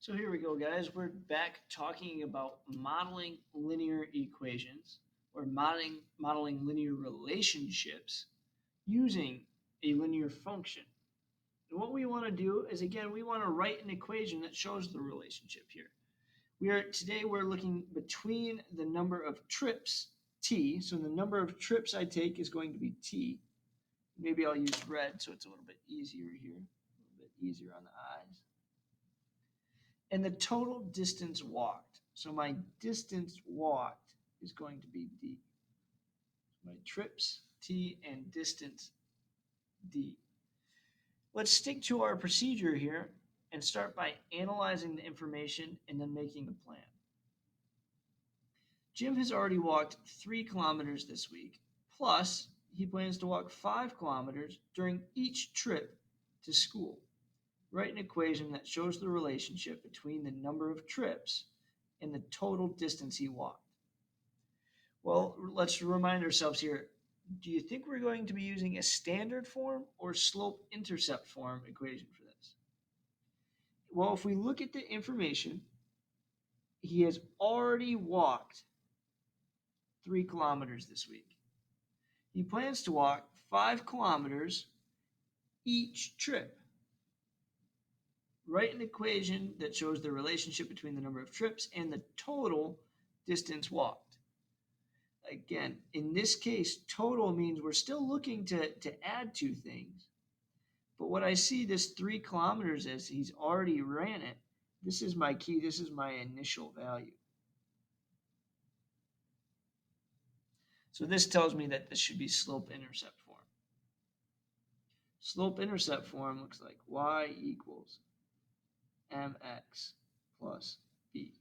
So here we go, guys. We're back talking about modeling linear equations or modeling linear relationships using a linear function. And what we want to do is, again, we want to write an equation that shows the relationship here. Today we're looking between the number of trips, t. So the number of trips I take is going to be t. Maybe I'll use red so it's a little bit easier here, a little bit easier on the eyes, and the total distance walked. So my distance walked is going to be d. My trips, t, and distance, d. Let's stick to our procedure here and start by analyzing the information and then making a plan. Jim has already walked 3 kilometers this week, plus he plans to walk 5 kilometers during each trip to school. Write an equation that shows the relationship between the number of trips and the total distance he walked. Well, let's remind ourselves here. Do you think we're going to be using a standard form or slope-intercept form equation for this? Well, if we look at the information, he has already walked 3 kilometers this week. He plans to walk 5 kilometers each trip. Write an equation that shows the relationship between the number of trips and the total distance walked. Again, in this case, total means we're still looking to add 2 things. But what I see this 3 kilometers as, he's already ran it. This is my key. This is my initial value. So this tells me that this should be slope-intercept form. Slope-intercept form looks like y equals mx plus b.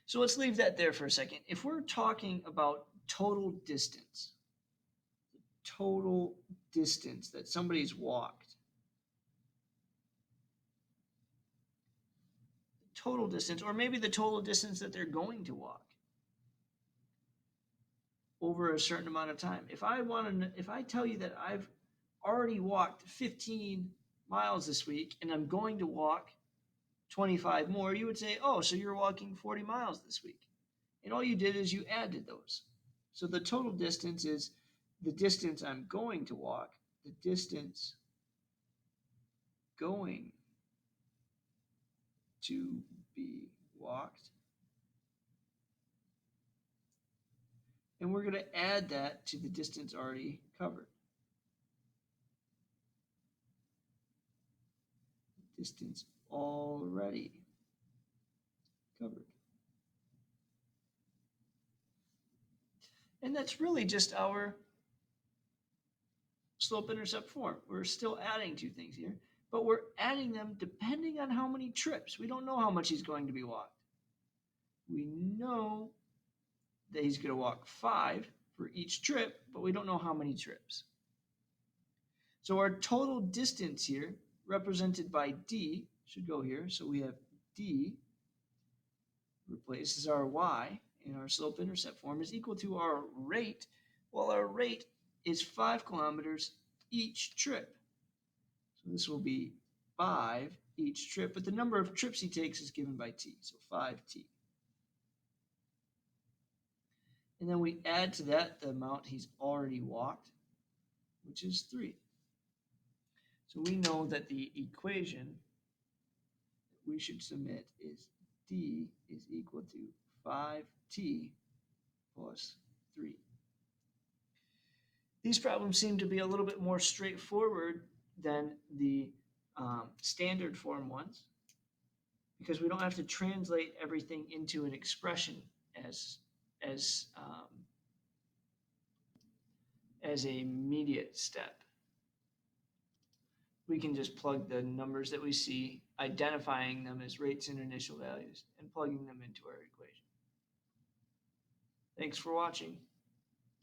So let's leave that there for a second. If we're talking about total distance that somebody's walked, total distance, or maybe the total distance that they're going to walk over a certain amount of time. If I tell you that I've already walked 15 miles this week and I'm going to walk 25 more, you would say, oh, so you're walking 40 miles this week. And all you did is you added those. So the total distance is the distance I'm going to walk, the distance going to be walked. And we're going to add that to the distance already covered. Distance already covered. And that's really just our slope-intercept form. We're still adding 2 things here, but we're adding them depending on how many trips. We don't know how much he's going to be walked. We know that he's going to walk 5 for each trip, but we don't know how many trips. So our total distance here, represented by d, should go here. So we have d replaces our y in our slope-intercept form is equal to our rate. Well, our rate is 5 kilometers each trip. So this will be 5 each trip, but the number of trips he takes is given by t, so 5t. And then we add to that the amount he's already walked, which is 3. So we know that the equation that we should submit is d is equal to 5t plus 3. These problems seem to be a little bit more straightforward than the standard form ones, because we don't have to translate everything into an expression as a immediate step. We can just plug the numbers that we see, identifying them as rates and initial values, and plugging them into our equation. Thanks for watching.